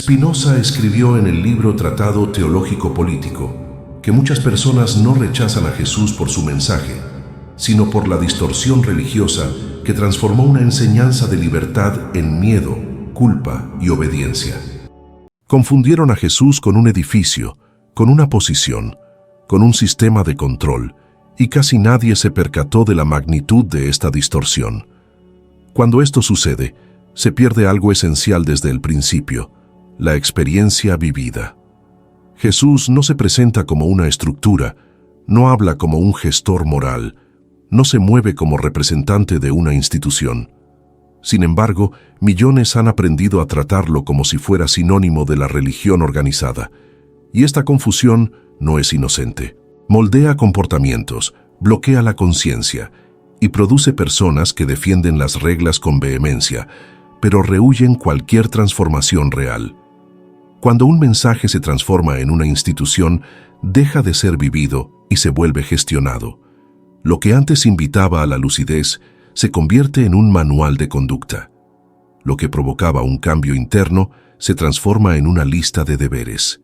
Spinoza escribió en el libro Tratado Teológico Político que muchas personas no rechazan a Jesús por su mensaje, sino por la distorsión religiosa que transformó una enseñanza de libertad en miedo, culpa y obediencia. Confundieron a Jesús con un edificio, con una posición, con un sistema de control, y casi nadie se percató de la magnitud de esta distorsión. Cuando esto sucede, se pierde algo esencial desde el principio: la experiencia vivida. Jesús no se presenta como una estructura, no habla como un gestor moral, no se mueve como representante de una institución. Sin embargo, millones han aprendido a tratarlo como si fuera sinónimo de la religión organizada. Y esta confusión no es inocente. Moldea comportamientos, bloquea la conciencia y produce personas que defienden las reglas con vehemencia, pero rehúyen cualquier transformación real. Cuando un mensaje se transforma en una institución, deja de ser vivido y se vuelve gestionado. Lo que antes invitaba a la lucidez se convierte en un manual de conducta. Lo que provocaba un cambio interno se transforma en una lista de deberes.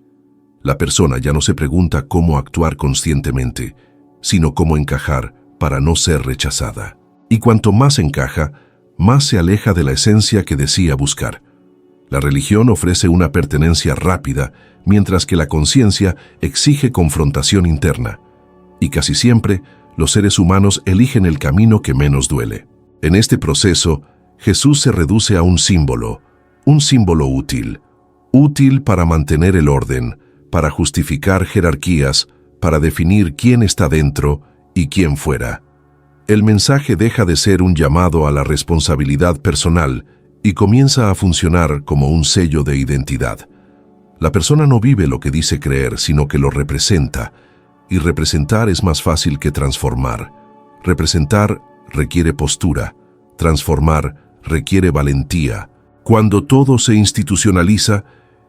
La persona ya no se pregunta cómo actuar conscientemente, sino cómo encajar para no ser rechazada. Y cuanto más encaja, más se aleja de la esencia que decía buscar. La religión ofrece una pertenencia rápida, mientras que la conciencia exige confrontación interna. Y casi siempre, los seres humanos eligen el camino que menos duele. En este proceso, Jesús se reduce a un símbolo útil. Útil para mantener el orden, para justificar jerarquías, para definir quién está dentro y quién fuera. El mensaje deja de ser un llamado a la responsabilidad personal y comienza a funcionar como un sello de identidad. La persona no vive lo que dice creer, sino que lo representa. Y representar es más fácil que transformar. Representar requiere postura. Transformar requiere valentía. Cuando todo se institucionaliza,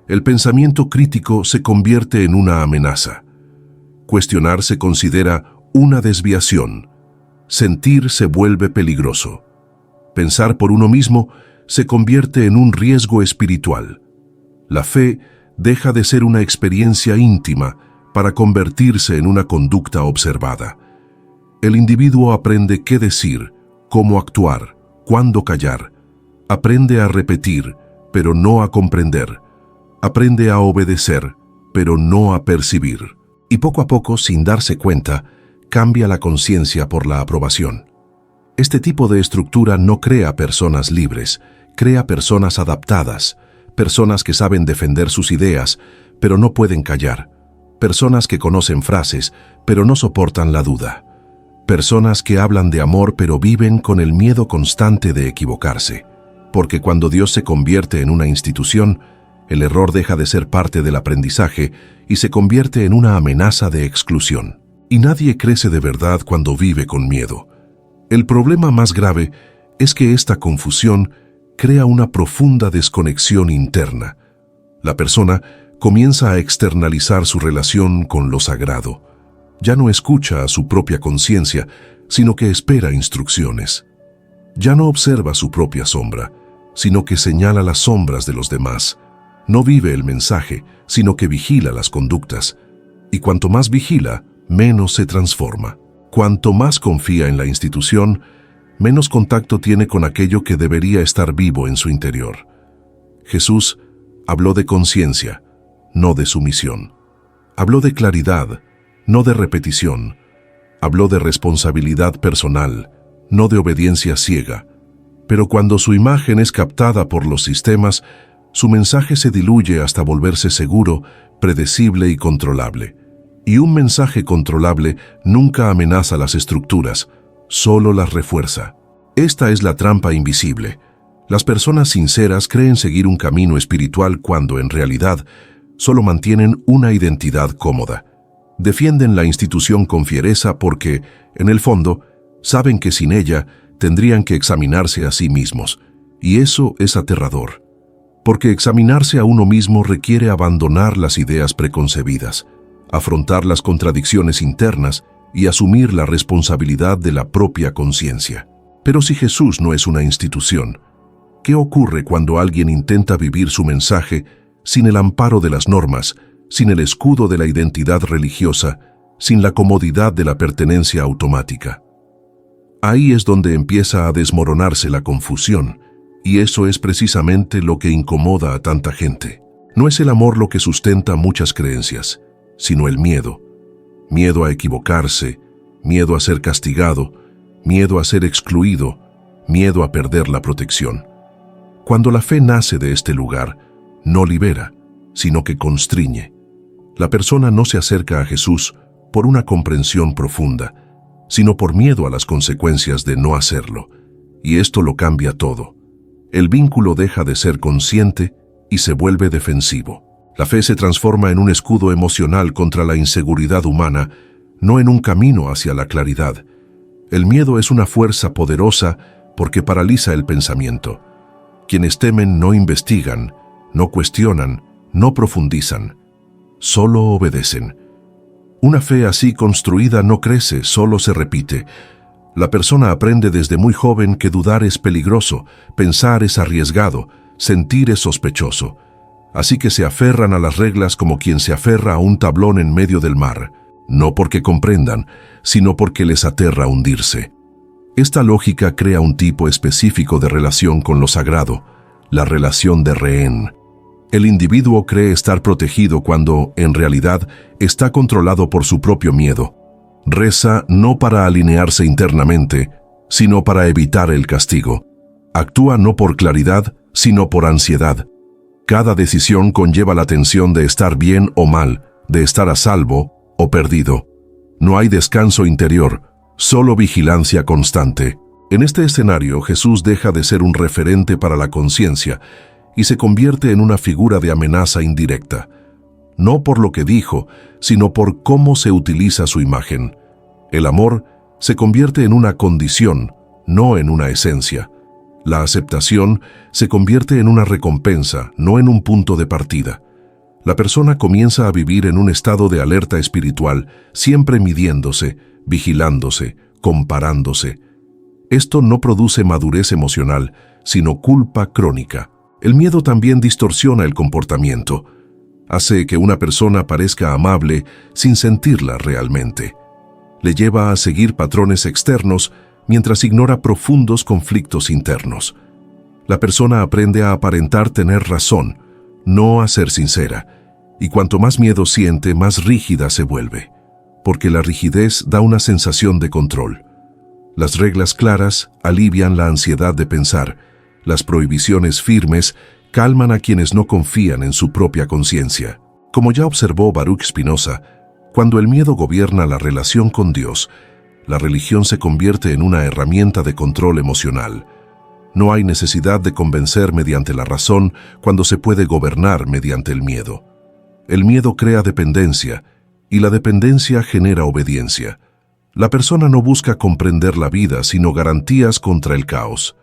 el pensamiento crítico se convierte en una amenaza. Cuestionar se considera una desviación. Sentir se vuelve peligroso. Pensar por uno mismo se convierte en un riesgo espiritual. La fe deja de ser una experiencia íntima para convertirse en una conducta observada. El individuo aprende qué decir, cómo actuar, cuándo callar. Aprende a repetir, pero no a comprender. Aprende a obedecer, pero no a percibir. Y poco a poco, sin darse cuenta, cambia la conciencia por la aprobación. Este tipo de estructura no crea personas libres, crea personas adaptadas, personas que saben defender sus ideas, pero no pueden callar, personas que conocen frases, pero no soportan la duda, personas que hablan de amor pero viven con el miedo constante de equivocarse, porque cuando Dios se convierte en una institución, el error deja de ser parte del aprendizaje y se convierte en una amenaza de exclusión. Y nadie crece de verdad cuando vive con miedo. El problema más grave es que esta confusión crea una profunda desconexión interna. La persona comienza a externalizar su relación con lo sagrado. Ya no escucha a su propia conciencia, sino que espera instrucciones. Ya no observa su propia sombra, sino que señala las sombras de los demás. No vive el mensaje, sino que vigila las conductas. Y cuanto más vigila, menos se transforma. Cuanto más confía en la institución, menos contacto tiene con aquello que debería estar vivo en su interior. Jesús habló de conciencia, no de sumisión. Habló de claridad, no de repetición. Habló de responsabilidad personal, no de obediencia ciega. Pero cuando su imagen es captada por los sistemas, su mensaje se diluye hasta volverse seguro, predecible y controlable. Y un mensaje controlable nunca amenaza las estructuras, solo las refuerza. Esta es la trampa invisible. Las personas sinceras creen seguir un camino espiritual cuando en realidad solo mantienen una identidad cómoda. Defienden la institución con fiereza porque, en el fondo, saben que sin ella tendrían que examinarse a sí mismos. Y eso es aterrador. Porque examinarse a uno mismo requiere abandonar las ideas preconcebidas, afrontar las contradicciones internas y asumir la responsabilidad de la propia conciencia. Pero si Jesús no es una institución, ¿qué ocurre cuando alguien intenta vivir su mensaje sin el amparo de las normas, sin el escudo de la identidad religiosa, sin la comodidad de la pertenencia automática. Ahí es donde empieza a desmoronarse la confusión, y eso es precisamente lo que incomoda a tanta gente. No es el amor lo que sustenta muchas creencias, sino el miedo. Miedo a equivocarse, miedo a ser castigado, miedo a ser excluido, miedo a perder la protección. Cuando la fe nace de este lugar, no libera, sino que constriñe. La persona no se acerca a Jesús por una comprensión profunda, sino por miedo a las consecuencias de no hacerlo, y esto lo cambia todo. El vínculo deja de ser consciente y se vuelve defensivo. La fe se transforma en un escudo emocional contra la inseguridad humana, no en un camino hacia la claridad. El miedo es una fuerza poderosa porque paraliza el pensamiento. Quienes temen no investigan, no cuestionan, no profundizan, solo obedecen. Una fe así construida no crece, solo se repite. La persona aprende desde muy joven que dudar es peligroso, pensar es arriesgado, sentir es sospechoso. Así que se aferran a las reglas como quien se aferra a un tablón en medio del mar, no porque comprendan, sino porque les aterra hundirse. Esta lógica crea un tipo específico de relación con lo sagrado, la relación de rehén. El individuo cree estar protegido cuando, en realidad, está controlado por su propio miedo. Reza no para alinearse internamente, sino para evitar el castigo. Actúa no por claridad, sino por ansiedad. Cada decisión conlleva la tensión de estar bien o mal, de estar a salvo o perdido. No hay descanso interior, solo vigilancia constante. En este escenario, Jesús deja de ser un referente para la conciencia y se convierte en una figura de amenaza indirecta. No por lo que dijo, sino por cómo se utiliza su imagen. El amor se convierte en una condición, no en una esencia. La aceptación se convierte en una recompensa, no en un punto de partida. La persona comienza a vivir en un estado de alerta espiritual, siempre midiéndose, vigilándose, comparándose. Esto no produce madurez emocional, sino culpa crónica. El miedo también distorsiona el comportamiento. Hace que una persona parezca amable sin sentirla realmente. Le lleva a seguir patrones externos mientras ignora profundos conflictos internos. La persona aprende a aparentar tener razón, no a ser sincera, y cuanto más miedo siente, más rígida se vuelve, porque la rigidez da una sensación de control. Las reglas claras alivian la ansiedad de pensar, las prohibiciones firmes calman a quienes no confían en su propia conciencia. Como ya observó Baruch Spinoza, cuando el miedo gobierna la relación con Dios, la religión se convierte en una herramienta de control emocional. No hay necesidad de convencer mediante la razón cuando se puede gobernar mediante el miedo. El miedo crea dependencia, y la dependencia genera obediencia. La persona no busca comprender la vida, sino garantías contra el caos.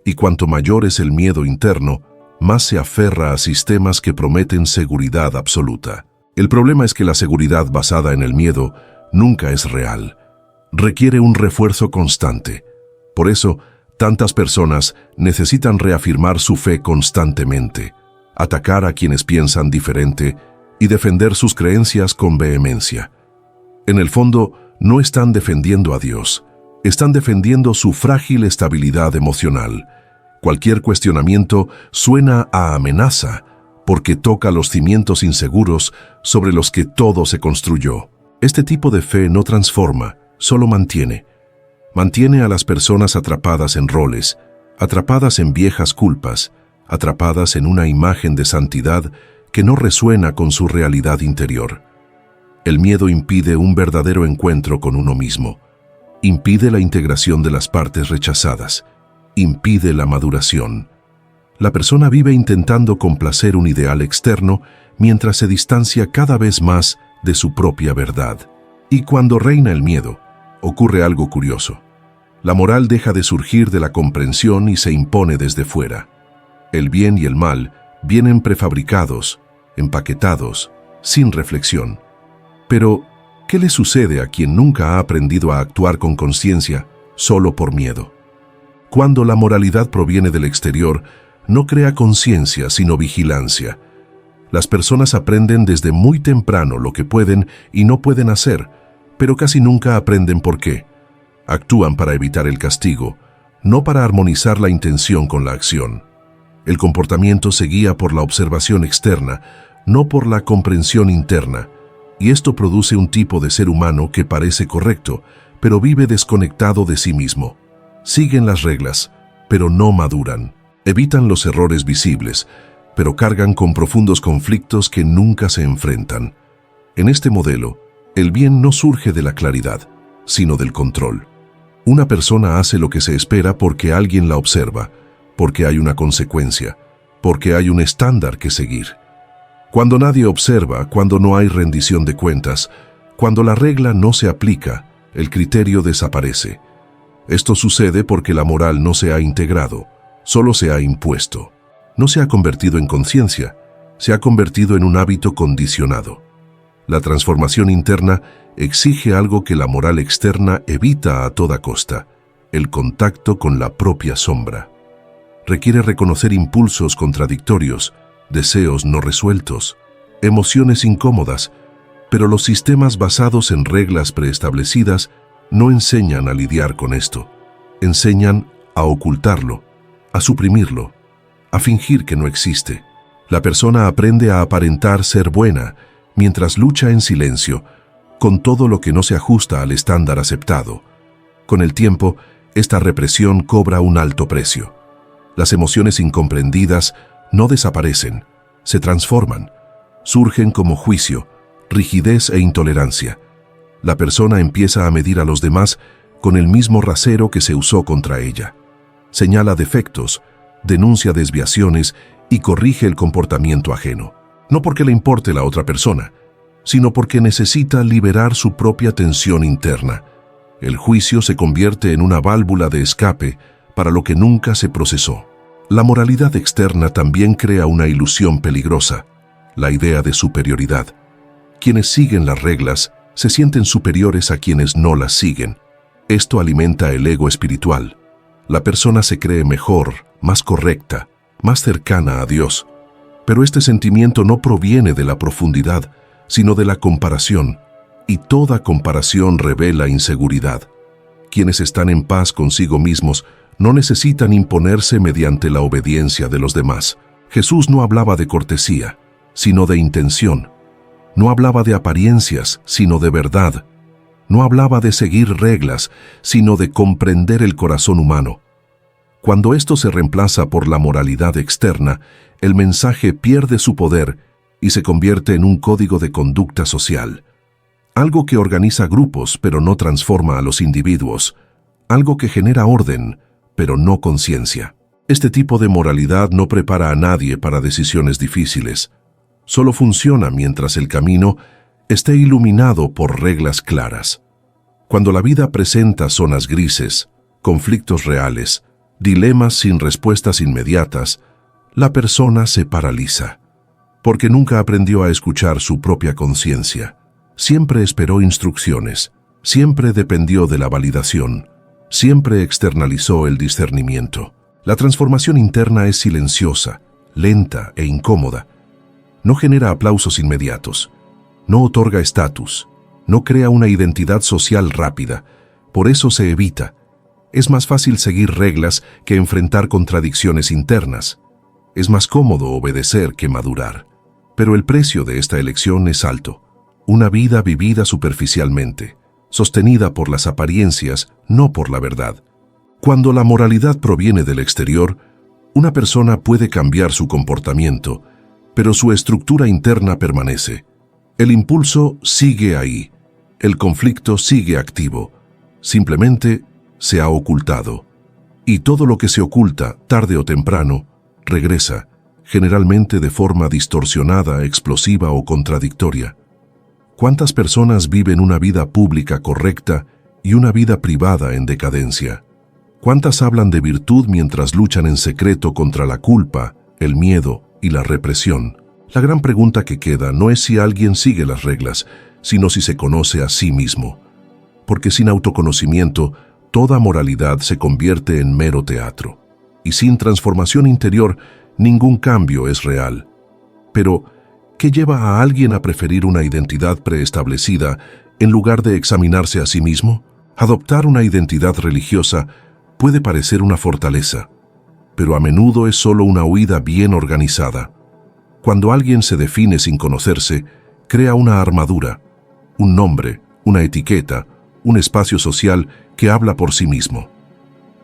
Y cuanto mayor es el miedo interno, más se aferra a sistemas que prometen seguridad absoluta. El problema es que la seguridad basada en el miedo nunca es real. Requiere un refuerzo constante. Por eso, tantas personas necesitan reafirmar su fe constantemente, atacar a quienes piensan diferente y defender sus creencias con vehemencia. En el fondo, no están defendiendo a Dios, están defendiendo su frágil estabilidad emocional. Cualquier cuestionamiento suena a amenaza porque toca los cimientos inseguros sobre los que todo se construyó. Este tipo de fe no transforma, solo mantiene. Mantiene a las personas atrapadas en roles, atrapadas en viejas culpas, atrapadas en una imagen de santidad que no resuena con su realidad interior. El miedo impide un verdadero encuentro con uno mismo, impide la integración de las partes rechazadas, impide la maduración. La persona vive intentando complacer un ideal externo mientras se distancia cada vez más de su propia verdad. Y cuando reina el miedo, ocurre algo curioso. La moral deja de surgir de la comprensión y se impone desde fuera. El bien y el mal vienen prefabricados, empaquetados, sin reflexión. Pero, ¿qué le sucede a quien nunca ha aprendido a actuar con conciencia solo por miedo? Cuando la moralidad proviene del exterior, no crea conciencia sino vigilancia. Las personas aprenden desde muy temprano lo que pueden y no pueden hacer, pero casi nunca aprenden por qué. Actúan para evitar el castigo, no para armonizar la intención con la acción. El comportamiento se guía por la observación externa, no por la comprensión interna, y esto produce un tipo de ser humano que parece correcto, pero vive desconectado de sí mismo. Siguen las reglas, pero no maduran. Evitan los errores visibles, pero cargan con profundos conflictos que nunca se enfrentan. En este modelo, el bien no surge de la claridad, sino del control. Una persona hace lo que se espera porque alguien la observa, porque hay una consecuencia, porque hay un estándar que seguir. Cuando nadie observa, cuando no hay rendición de cuentas, cuando la regla no se aplica, el criterio desaparece. Esto sucede porque la moral no se ha integrado, solo se ha impuesto. No se ha convertido en conciencia, se ha convertido en un hábito condicionado. La transformación interna exige algo que la moral externa evita a toda costa: el contacto con la propia sombra. Requiere reconocer impulsos contradictorios, deseos no resueltos, emociones incómodas, pero los sistemas basados en reglas preestablecidas no enseñan a lidiar con esto. Enseñan a ocultarlo, a suprimirlo, a fingir que no existe. La persona aprende a aparentar ser buena mientras lucha en silencio con todo lo que no se ajusta al estándar aceptado. Con el tiempo, esta represión cobra un alto precio. Las emociones incomprendidas no desaparecen, se transforman, surgen como juicio, rigidez e intolerancia. La persona empieza a medir a los demás con el mismo rasero que se usó contra ella. Señala defectos, denuncia desviaciones y corrige el comportamiento ajeno. No porque le importe la otra persona, sino porque necesita liberar su propia tensión interna. El juicio se convierte en una válvula de escape para lo que nunca se procesó. La moralidad externa también crea una ilusión peligrosa, la idea de superioridad. Quienes siguen las reglas se sienten superiores a quienes no las siguen. Esto alimenta el ego espiritual. La persona se cree mejor, más correcta, más cercana a Dios. Pero este sentimiento no proviene de la profundidad, sino de la comparación, y toda comparación revela inseguridad. Quienes están en paz consigo mismos no necesitan imponerse mediante la obediencia de los demás. Jesús no hablaba de cortesía, sino de intención. No hablaba de apariencias, sino de verdad. No hablaba de seguir reglas, sino de comprender el corazón humano. Cuando esto se reemplaza por la moralidad externa, el mensaje pierde su poder y se convierte en un código de conducta social. Algo que organiza grupos pero no transforma a los individuos. Algo que genera orden, pero no conciencia. Este tipo de moralidad no prepara a nadie para decisiones difíciles. Solo funciona mientras el camino esté iluminado por reglas claras. Cuando la vida presenta zonas grises, conflictos reales, dilemas sin respuestas inmediatas, la persona se paraliza, porque nunca aprendió a escuchar su propia conciencia. Siempre esperó instrucciones, siempre dependió de la validación, siempre externalizó el discernimiento. La transformación interna es silenciosa, lenta e incómoda. No genera aplausos inmediatos, no otorga estatus, no crea una identidad social rápida, por eso se evita. Es más fácil seguir reglas que enfrentar contradicciones internas. Es más cómodo obedecer que madurar. Pero el precio de esta elección es alto. Una vida vivida superficialmente, sostenida por las apariencias, no por la verdad. Cuando la moralidad proviene del exterior, una persona puede cambiar su comportamiento, pero su estructura interna permanece. El impulso sigue ahí, el conflicto sigue activo, simplemente se ha ocultado. Y todo lo que se oculta, tarde o temprano, regresa, generalmente de forma distorsionada, explosiva o contradictoria. ¿Cuántas personas viven una vida pública correcta y una vida privada en decadencia? ¿Cuántas hablan de virtud mientras luchan en secreto contra la culpa, el miedo y la represión? La gran pregunta que queda no es si alguien sigue las reglas, sino si se conoce a sí mismo. Porque sin autoconocimiento, toda moralidad se convierte en mero teatro. Y sin transformación interior, ningún cambio es real. Pero ¿Qué lleva a alguien a preferir una identidad preestablecida en lugar de examinarse a sí mismo? Adoptar una identidad religiosa puede parecer una fortaleza, pero a menudo es solo una huida bien organizada. Cuando alguien se define sin conocerse, crea una armadura, un nombre, una etiqueta, un espacio social que habla por sí mismo.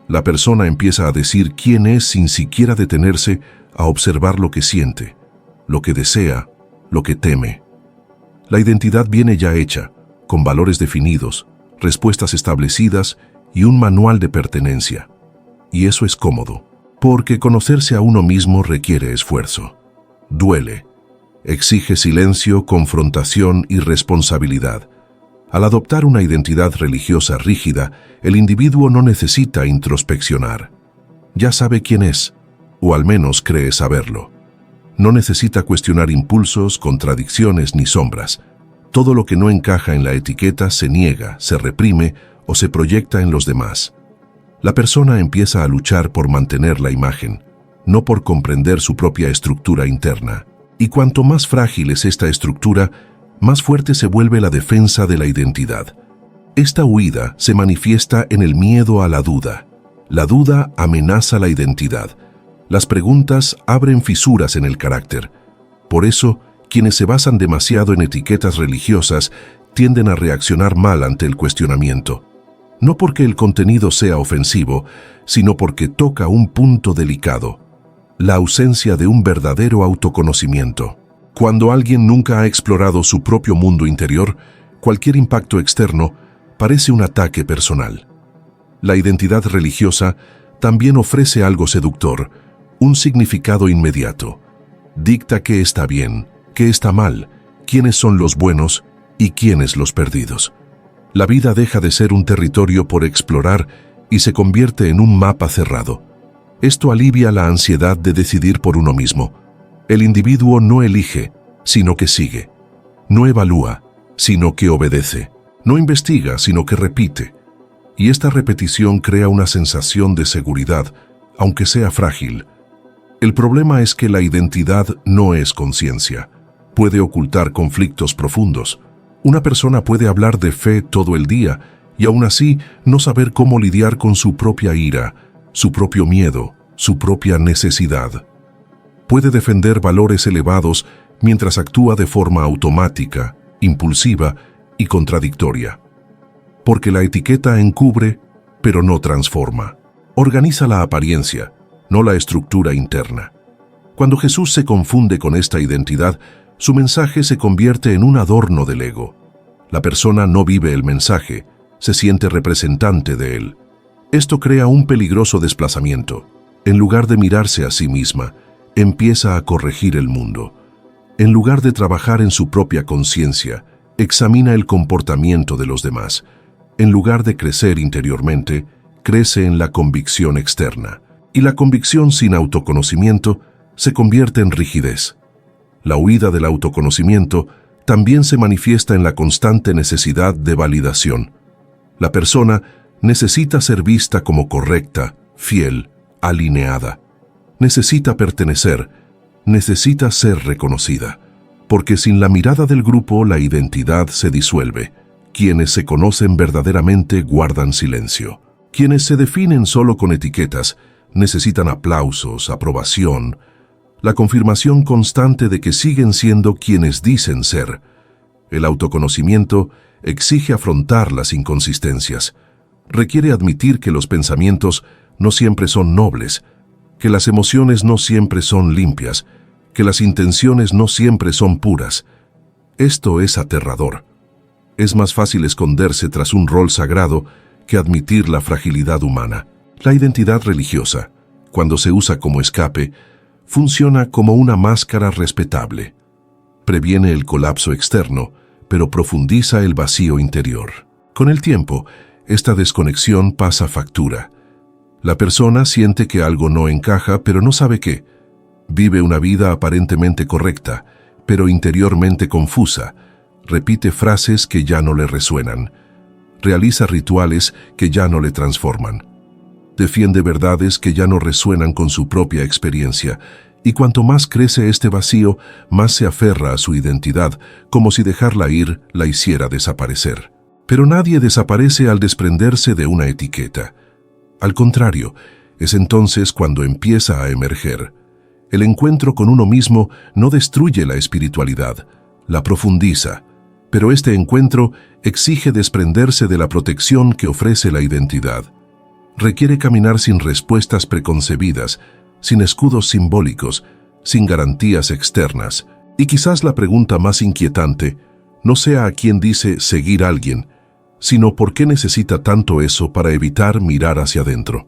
La persona empieza a decir quién es sin siquiera detenerse a observar lo que siente, lo que desea, lo que teme. La identidad viene ya hecha, con valores definidos, respuestas establecidas y un manual de pertenencia. Y eso es cómodo, porque conocerse a uno mismo requiere esfuerzo. Duele, exige silencio, confrontación y responsabilidad. Al adoptar una identidad religiosa rígida, el individuo no necesita introspeccionar. Ya sabe quién es, o al menos cree saberlo. No necesita cuestionar impulsos, contradicciones ni sombras. Todo lo que no encaja en la etiqueta se niega, se reprime o se proyecta en los demás. La persona empieza a luchar por mantener la imagen, no por comprender su propia estructura interna. Y cuanto más frágil es esta estructura, más fuerte se vuelve la defensa de la identidad. Esta huida se manifiesta en el miedo a la duda. La duda amenaza la identidad. Las preguntas abren fisuras en el carácter. Por eso, quienes se basan demasiado en etiquetas religiosas tienden a reaccionar mal ante el cuestionamiento. No porque el contenido sea ofensivo, sino porque toca un punto delicado: la ausencia de un verdadero autoconocimiento. Cuando alguien nunca ha explorado su propio mundo interior, cualquier impacto externo parece un ataque personal. La identidad religiosa también ofrece algo seductor, un significado inmediato. Dicta qué está bien, qué está mal, quiénes son los buenos y quiénes los perdidos. La vida deja de ser un territorio por explorar y se convierte en un mapa cerrado. Esto alivia la ansiedad de decidir por uno mismo. El individuo no elige, sino que sigue. No evalúa, sino que obedece. No investiga, sino que repite. Y esta repetición crea una sensación de seguridad, aunque sea frágil. El problema es que la identidad no es conciencia. Puede ocultar conflictos profundos. Una persona puede hablar de fe todo el día y aún así no saber cómo lidiar con su propia ira, su propio miedo, su propia necesidad. Puede defender valores elevados mientras actúa de forma automática, impulsiva y contradictoria. Porque la etiqueta encubre, pero no transforma. Organiza la apariencia, no la estructura interna. Cuando Jesús se confunde con esta identidad, su mensaje se convierte en un adorno del ego. La persona no vive el mensaje, se siente representante de él. Esto crea un peligroso desplazamiento. En lugar de mirarse a sí misma, empieza a corregir el mundo. En lugar de trabajar en su propia conciencia, examina el comportamiento de los demás. En lugar de crecer interiormente, crece en la convicción externa. Y la convicción sin autoconocimiento se convierte en rigidez. La huida del autoconocimiento también se manifiesta en la constante necesidad de validación. La persona necesita ser vista como correcta, fiel, alineada. Necesita pertenecer, necesita ser reconocida. Porque sin la mirada del grupo la identidad se disuelve. Quienes se conocen verdaderamente guardan silencio. Quienes se definen solo con etiquetas necesitan aplausos, aprobación, la confirmación constante de que siguen siendo quienes dicen ser. El autoconocimiento exige afrontar las inconsistencias. Requiere admitir que los pensamientos no siempre son nobles, que las emociones no siempre son limpias, que las intenciones no siempre son puras. Esto es aterrador. Es más fácil esconderse tras un rol sagrado que admitir la fragilidad humana. La identidad religiosa, cuando se usa como escape, funciona como una máscara respetable. Previene el colapso externo, pero profundiza el vacío interior. Con el tiempo, esta desconexión pasa factura. La persona siente que algo no encaja, pero no sabe qué. Vive una vida aparentemente correcta, pero interiormente confusa. Repite frases que ya no le resuenan. Realiza rituales que ya no le transforman. Defiende verdades que ya no resuenan con su propia experiencia, Y cuanto más crece este vacío, más se aferra a su identidad, como si dejarla ir la hiciera desaparecer. Pero nadie desaparece al desprenderse de una etiqueta. Al contrario, es entonces cuando empieza a emerger. El encuentro con uno mismo no destruye la espiritualidad, la profundiza, pero este encuentro exige desprenderse de la protección que ofrece la identidad. Requiere caminar sin respuestas preconcebidas, sin escudos simbólicos, sin garantías externas. Y quizás la pregunta más inquietante no sea a quién dice seguir a alguien, sino por qué necesita tanto eso para evitar mirar hacia adentro.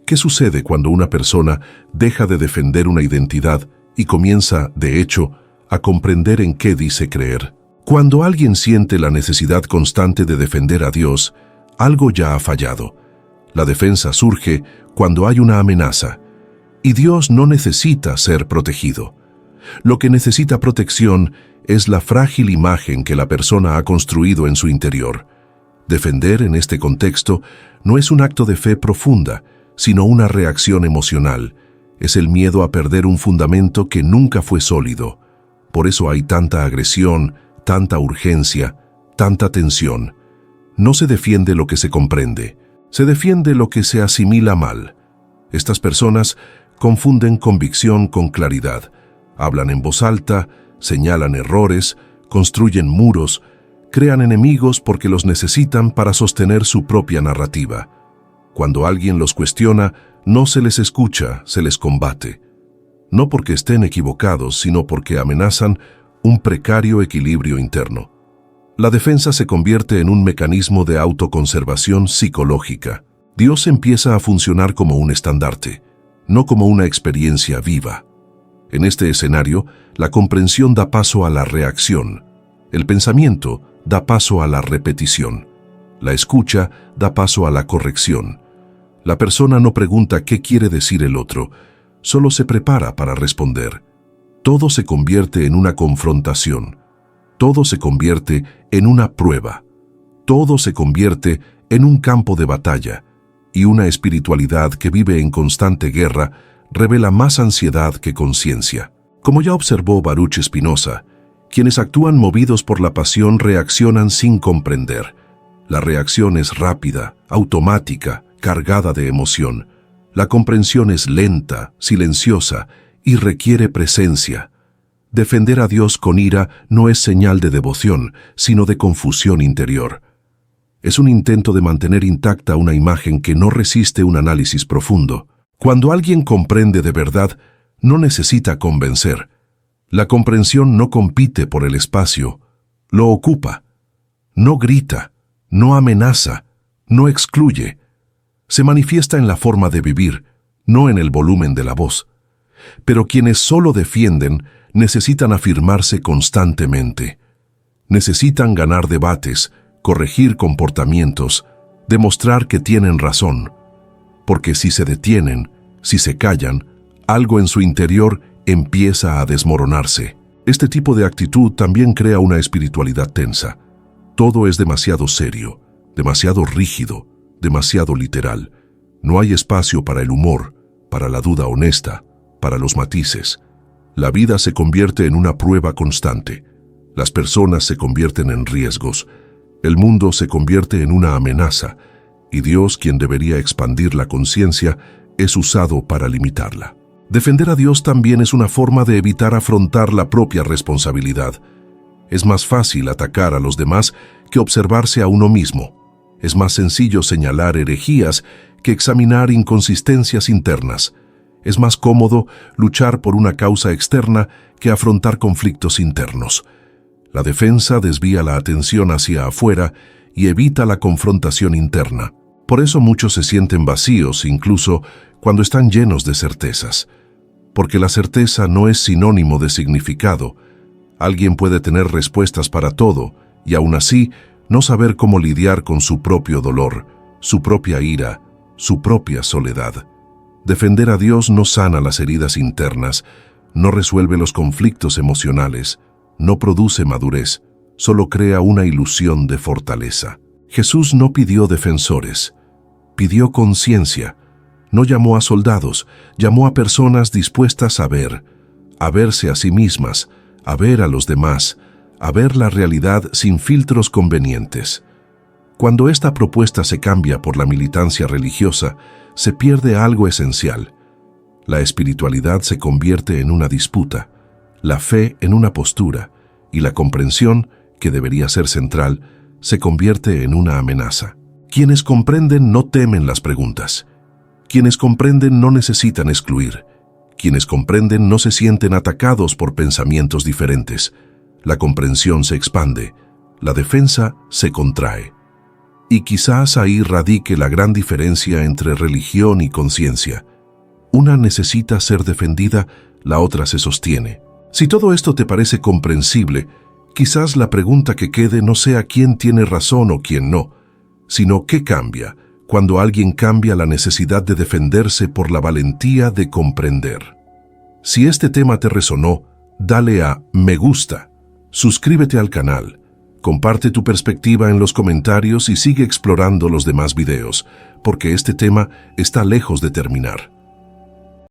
¿Qué sucede cuando una persona deja de defender una identidad y comienza, de hecho, a comprender en qué dice creer? Cuando alguien siente la necesidad constante de defender a Dios, algo ya ha fallado. La defensa surge cuando hay una amenaza, y Dios no necesita ser protegido. Lo que necesita protección es la frágil imagen que la persona ha construido en su interior. Defender en este contexto no es un acto de fe profunda, sino una reacción emocional. Es el miedo a perder un fundamento que nunca fue sólido. Por eso hay tanta agresión, tanta urgencia, tanta tensión. No se defiende lo que se comprende, se defiende lo que se asimila mal. Estas personas confunden convicción con claridad. Hablan en voz alta, señalan errores, construyen muros, crean enemigos porque los necesitan para sostener su propia narrativa. Cuando alguien los cuestiona, no se les escucha, se les combate. No porque estén equivocados, sino porque amenazan un precario equilibrio interno. La defensa se convierte en un mecanismo de autoconservación psicológica. Dios empieza a funcionar como un estandarte, no como una experiencia viva. En este escenario, la comprensión da paso a la reacción. El pensamiento da paso a la repetición. La escucha da paso a la corrección. La persona no pregunta qué quiere decir el otro, solo se prepara para responder. Todo se convierte en una confrontación. Todo se convierte en una prueba. Todo se convierte en un campo de batalla. Y una espiritualidad que vive en constante guerra revela más ansiedad que conciencia. Como ya observó Baruch Spinoza, quienes actúan movidos por la pasión reaccionan sin comprender. La reacción es rápida, automática, cargada de emoción. La comprensión es lenta, silenciosa y requiere presencia. Defender a Dios con ira no es señal de devoción, sino de confusión interior. Es un intento de mantener intacta una imagen que no resiste un análisis profundo. Cuando alguien comprende de verdad, no necesita convencer. La comprensión no compite por el espacio, lo ocupa. No grita, no amenaza, no excluye. Se manifiesta en la forma de vivir, no en el volumen de la voz. Pero quienes solo defienden necesitan afirmarse constantemente. Necesitan ganar debates, corregir comportamientos, demostrar que tienen razón. Porque si se detienen, si se callan, algo en su interior empieza a desmoronarse. Este tipo de actitud también crea una espiritualidad tensa. Todo es demasiado serio, demasiado rígido, demasiado literal. No hay espacio para el humor, para la duda honesta, para los matices. La vida se convierte en una prueba constante. Las personas se convierten en riesgos. El mundo se convierte en una amenaza. Y Dios, quien debería expandir la conciencia, es usado para limitarla. Defender a Dios también es una forma de evitar afrontar la propia responsabilidad. Es más fácil atacar a los demás que observarse a uno mismo. Es más sencillo señalar herejías que examinar inconsistencias internas. Es más cómodo luchar por una causa externa que afrontar conflictos internos. La defensa desvía la atención hacia afuera y evita la confrontación interna. Por eso muchos se sienten vacíos, incluso cuando están llenos de certezas. Porque la certeza no es sinónimo de significado. Alguien puede tener respuestas para todo y aún así no saber cómo lidiar con su propio dolor, su propia ira, su propia soledad. Defender a Dios no sana las heridas internas, no resuelve los conflictos emocionales, no produce madurez, solo crea una ilusión de fortaleza. Jesús no pidió defensores, pidió conciencia. No llamó a soldados, llamó a personas dispuestas a verse a sí mismas, a ver a los demás, a ver la realidad sin filtros convenientes. Cuando esta propuesta se cambia por la militancia religiosa, se pierde algo esencial. La espiritualidad se convierte en una disputa, la fe en una postura, y la comprensión, que debería ser central, se convierte en una amenaza. Quienes comprenden no temen las preguntas. Quienes comprenden no necesitan excluir. Quienes comprenden no se sienten atacados por pensamientos diferentes. La comprensión se expande, la defensa se contrae. Y quizás ahí radique la gran diferencia entre religión y conciencia. Una necesita ser defendida, la otra se sostiene. Si todo esto te parece comprensible, quizás la pregunta que quede no sea quién tiene razón o quién no, sino qué cambia cuando alguien cambia la necesidad de defenderse por la valentía de comprender. Si este tema te resonó, dale a me gusta, suscríbete al canal, comparte tu perspectiva en los comentarios y sigue explorando los demás videos, porque este tema está lejos de terminar.